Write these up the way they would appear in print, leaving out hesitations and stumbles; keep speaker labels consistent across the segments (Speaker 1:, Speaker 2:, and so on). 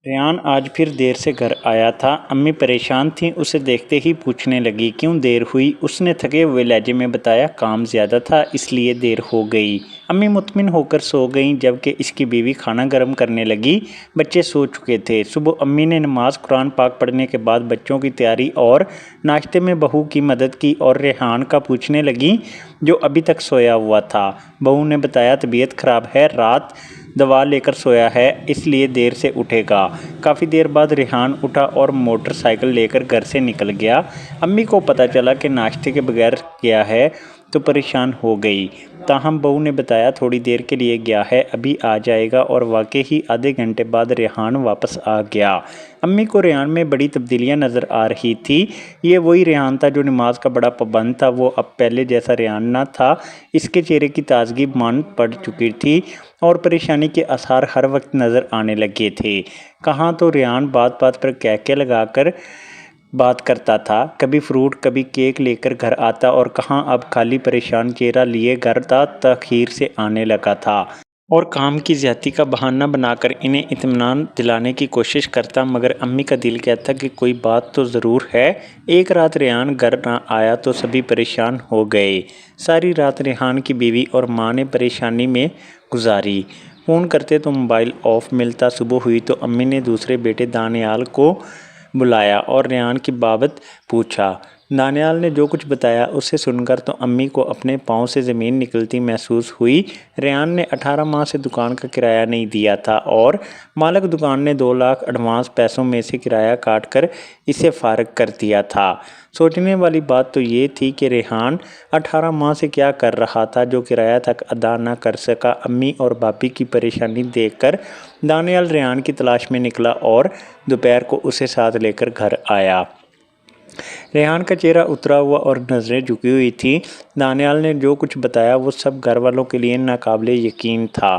Speaker 1: रेहान आज फिर देर से घर आया था। अम्मी परेशान थीं, उसे देखते ही पूछने लगी क्यों देर हुई। उसने थके हुए लहजे में बताया काम ज़्यादा था इसलिए देर हो गई। अम्मी मुतमिन होकर सो गईं जबकि इसकी बीवी खाना गर्म करने लगी। बच्चे सो चुके थे। सुबह अम्मी ने नमाज कुरान पाक पढ़ने के बाद बच्चों की तैयारी और नाश्ते में बहू की मदद की और रेहान का पूछने लगी जो अभी तक सोया हुआ था। बहू ने बताया तबीयत ख़राब है, रात दवा लेकर सोया है इसलिए देर से उठेगा। काफ़ी देर बाद रेहान उठा और मोटरसाइकिल लेकर घर से निकल गया। अम्मी को पता चला कि नाश्ते के बगैर गया है तो परेशान हो गई। ताहम बहू ने बताया थोड़ी देर के लिए गया है, अभी आ जाएगा और वाकई ही आधे घंटे बाद रेहान वापस आ गया। अम्मी को रेहान में बड़ी तब्दीलियां नज़र आ रही थी। ये वही रेहान था जो नमाज का बड़ा पाबंद था। वो अब पहले जैसा रेहान ना था। इसके चेहरे की ताजगी मान पड़ चुकी थी और परेशानी के आसार हर वक्त नज़र आने लगे थे। कहाँ तो रेहान बात बात पर कहके लगाकर बात करता था, कभी फ्रूट कभी केक लेकर घर आता और कहाँ अब खाली परेशान चेहरा लिए घर तखीर से आने लगा था और काम की ज़्यादती का बहाना बनाकर इन्हें इत्मीनान दिलाने की कोशिश करता। मगर अम्मी का दिल कहता कि कोई बात तो ज़रूर है। एक रात रेहान घर ना आया तो सभी परेशान हो गए। सारी रात रेहान की बीवी और माँ ने परेशानी में गुजारी। फ़ोन करते तो मोबाइल ऑफ मिलता। सुबह हुई तो अम्मी ने दूसरे बेटे दानियाल को बुलाया और रेहान की बाबत पूछा। दानियाल ने जो कुछ बताया उसे सुनकर तो अम्मी को अपने पाँव से ज़मीन निकलती महसूस हुई। रेहान ने 18 माह से दुकान का किराया नहीं दिया था और मालिक दुकान ने 2 लाख एडवांस पैसों में से किराया काट कर इसे फारग कर दिया था। सोचने वाली बात तो ये थी कि रेहान 18 माह से क्या कर रहा था जो किराया तक अदा न कर सका। अम्मी और बापी की परेशानी देखकर दानियाल रेहान की तलाश में निकला और दोपहर को उसे साथ लेकर घर आया। रेहान का चेहरा उतरा हुआ और नज़रें झुकी हुई थीं। दानियाल ने जो कुछ बताया वो सब घर वालों के लिए नाकाबिले यकीन था।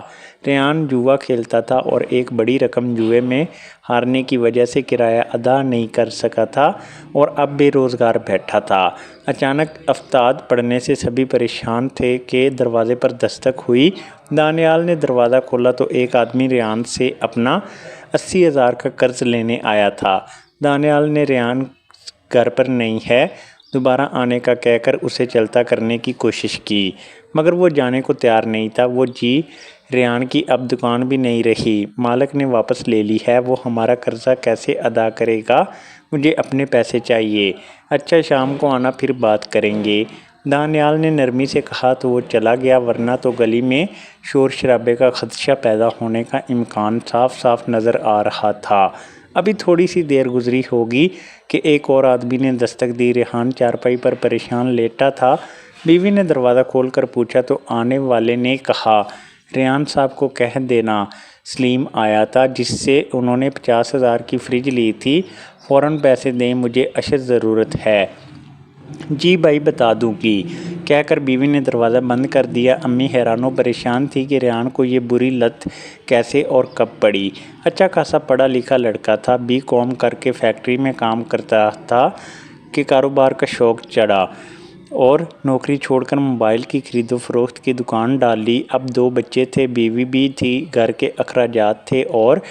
Speaker 1: रेहान जुआ खेलता था और एक बड़ी रकम जुए में हारने की वजह से किराया अदा नहीं कर सका था और अब बेरोज़गार बैठा था। अचानक अफ्ताद पड़ने से सभी परेशान थे कि दरवाज़े पर दस्तक हुई। दानियाल ने दरवाज़ा खोला तो एक आदमी रेहान से अपना 80,000 का कर्ज लेने आया था। दानियाल ने रेहान घर पर नहीं है दोबारा आने का कहकर उसे चलता करने की कोशिश की, मगर वो जाने को तैयार नहीं था। वो जी रेहान की अब दुकान भी नहीं रही, मालिक ने वापस ले ली है, वो हमारा कर्जा कैसे अदा करेगा, मुझे अपने पैसे चाहिए। अच्छा शाम को आना फिर बात करेंगे। दानियाल ने नरमी से कहा तो वो चला गया, वरना तो गली में शोर शराबे का खदशा पैदा होने का इम्कान साफ साफ नज़र आ रहा था। अभी थोड़ी सी देर गुजरी होगी कि एक और आदमी ने दस्तक दी। रेहान चारपाई पर परेशान लेटा था। बीवी ने दरवाज़ा खोलकर पूछा तो आने वाले ने कहा रेहान साहब को कह देना सलीम आया था जिससे उन्होंने 50,000 की फ्रिज ली थी, फ़ौरन पैसे दें, मुझे अशद ज़रूरत है। जी भाई बता दूँगी, कहकर बीवी ने दरवाज़ा बंद कर दिया। अम्मी हैरानो परेशान थी कि रेहान को ये बुरी लत कैसे और कब पड़ी। अच्छा खासा पढ़ा लिखा लड़का था, B.Com करके फैक्ट्री में काम करता था कि कारोबार का शौक़ चढ़ा और नौकरी छोड़कर मोबाइल की खरीदो फरोख्त की दुकान डाल ली। अब 2 बच्चे थे, बीवी भी थी, घर के अखराजात थे और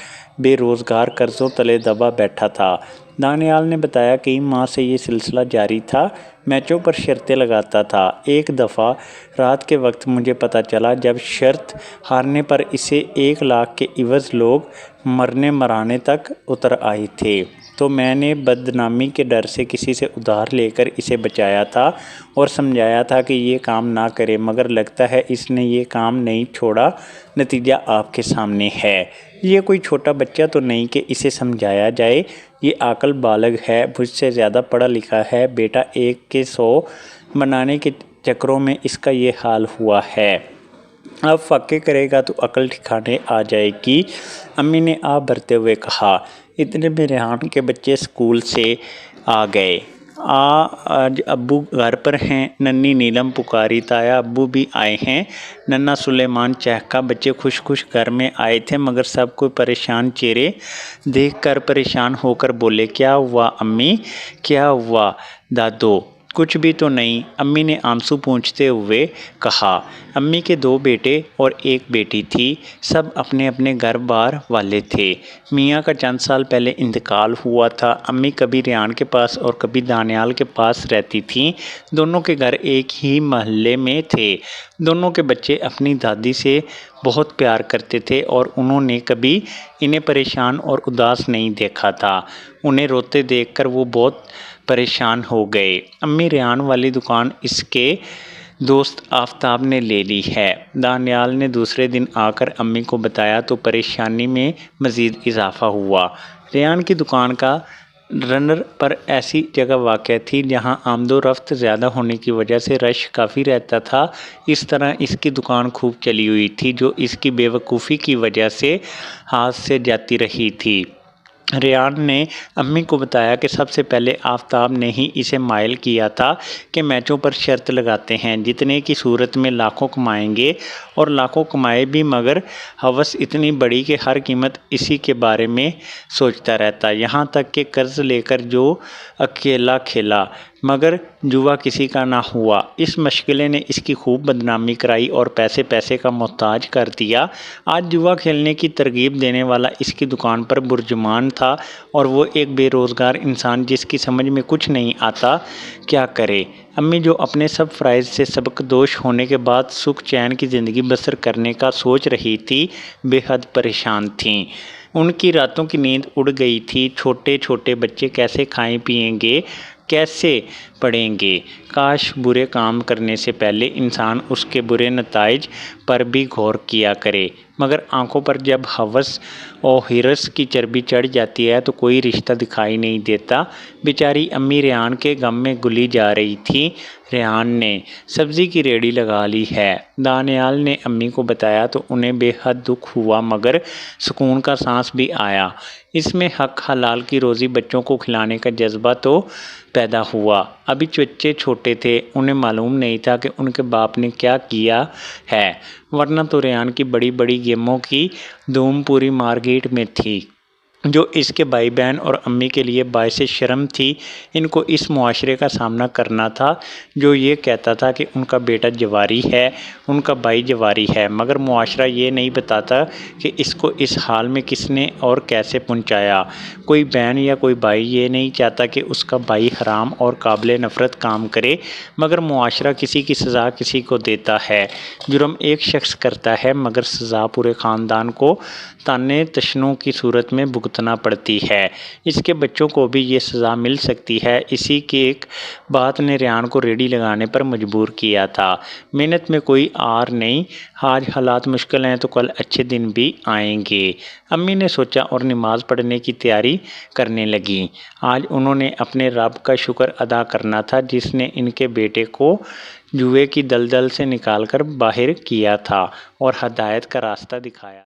Speaker 1: बेरोज़गार कर्ज़ों तले दबा बैठा था। दानियाल ने बताया कई माह से ये सिलसिला जारी था, मैचों पर शर्तें लगाता था। एक दफ़ा रात के वक्त मुझे पता चला जब शर्त हारने पर इसे 1 लाख के इवज़ लोग मरने मराने तक उतर आए थे, तो मैंने बदनामी के डर से किसी से उधार लेकर इसे बचाया था और समझाया था कि ये काम ना करे, मगर लगता है इसने ये काम नहीं छोड़ा। नतीजा आपके सामने है। ये कोई छोटा बच्चा तो नहीं कि इसे समझाया जाए, ये आकल बालग है, मुझसे ज़्यादा पढ़ा लिखा है। बेटा 1 के 100 बनाने के चक्करों में इसका ये हाल हुआ है। अब फाके करेगा तो अकल ठिकाने आ जाएगी, अम्मी ने आप भरते हुए कहा। इतने में रेहान के बच्चे स्कूल से आ गए। आज अब्बू घर पर हैं, नन्ही नीलम पुकारी, ताया अब्बू भी आए हैं, नन्ना सुलेमान चहका। बच्चे खुश खुश घर में आए थे मगर सब कोई परेशान चेहरे देखकर परेशान होकर बोले क्या हुआ अम्मी, क्या हुआ दादो, कुछ भी तो नहीं, अम्मी ने आंसू पोंछते हुए कहा। अम्मी के 2 बेटे और 1 बेटी थी। सब अपने अपने घर बार वाले थे। मियाँ का चंद साल पहले इंतकाल हुआ था। अम्मी कभी रेहान के पास और कभी दानियाल के पास रहती थीं। दोनों के घर एक ही महल्ले में थे। दोनों के बच्चे अपनी दादी से बहुत प्यार करते थे और उन्होंने कभी इन्हें परेशान और उदास नहीं देखा था। उन्हें रोते देखकर वो बहुत परेशान हो गए। अम्मी रेहान वाली दुकान इसके दोस्त आफ्ताब ने ले ली है। दानियाल ने दूसरे दिन आकर अम्मी को बताया तो परेशानी में मज़ीद इजाफा हुआ। रेहान की दुकान का रनर पर ऐसी जगह वाक़या थी जहां आमदोरफ्त ज़्यादा होने की वजह से रश काफ़ी रहता था। इस तरह इसकी दुकान खूब चली हुई थी, जो इसकी बेवकूफ़ी की वजह से हाथ से जाती रही थी। रेहान ने अम्मी को बताया कि सबसे पहले आफ्ताब ने ही इसे माइल किया था कि मैचों पर शर्त लगाते हैं, जितने की सूरत में लाखों कमाएंगे, और लाखों कमाए भी, मगर हवस इतनी बड़ी कि हर कीमत इसी के बारे में सोचता रहता। यहाँ तक कि कर्ज लेकर जो अकेला खेला, मगर जुआ किसी का ना हुआ। इस मशगले ने इसकी खूब बदनामी कराई और पैसे पैसे का मोहताज कर दिया। आज जुआ खेलने की तरगीब देने वाला इसकी दुकान पर बुर्जुमान था और वो एक बेरोज़गार इंसान जिसकी समझ में कुछ नहीं आता क्या करे। अम्मी जो अपने सब फ़राइज़ से सबकदोश होने के बाद सुख चैन की ज़िंदगी बसर करने का सोच रही थी, बेहद परेशान थीं। उनकी रातों की नींद उड़ गई थी। छोटे छोटे बच्चे कैसे खाएं पिएंगे, कैसे पढ़ेंगे। काश बुरे काम करने से पहले इंसान उसके बुरे नताइज पर भी गौर किया करे, मगर आंखों पर जब हवस और हिरस की चर्बी चढ़ जाती है तो कोई रिश्ता दिखाई नहीं देता। बेचारी अम्मी रेहान के गम में गुली जा रही थी। रेहान ने सब्ज़ी की रेहड़ी लगा ली है। दानियाल ने अम्मी को बताया तो उन्हें बेहद दुख हुआ, मगर सुकून का सांस भी आया। इसमें हक हलाल की रोज़ी बच्चों को खिलाने का जज्बा तो पैदा हुआ। अभी बच्चे छोटे थे, उन्हें मालूम नहीं था कि उनके बाप ने क्या किया है, वरना तो रेहान की बड़ी बड़ी गेमों की धूम पूरी मार्केट में थी, जो इसके भाई बहन और अम्मी के लिए बाइस शर्म थी। इनको इस मुआशरे का सामना करना था जो ये कहता था कि उनका बेटा जवारी है, उनका भाई जवारी है, मगर मुआशरा ये नहीं बताता कि इसको इस हाल में किसने और कैसे पहुंचाया। कोई बहन या कोई भाई ये नहीं चाहता कि उसका भाई हराम और काबिल नफ़रत काम करे, मगर मुआशरा किसी की सज़ा किसी को देता है। जुर्म एक शख्स करता है, मगर सज़ा पूरे ख़ानदान को ताने तशनों की सूरत में भुगतना पड़ती है। इसके बच्चों को भी ये सज़ा मिल सकती है। इसी की एक बात ने रेहान को रेहड़ी लगाने पर मजबूर किया था। मेहनत में कोई आर नहीं, आज हालात मुश्किल हैं तो कल अच्छे दिन भी आएंगे। अम्मी ने सोचा और नमाज पढ़ने की तैयारी करने लगी। आज उन्होंने अपने रब का शुक्र अदा करना था जिसने इनके बेटे को जुए की दलदल से निकाल कर बाहर किया था और हदायत का रास्ता दिखाया।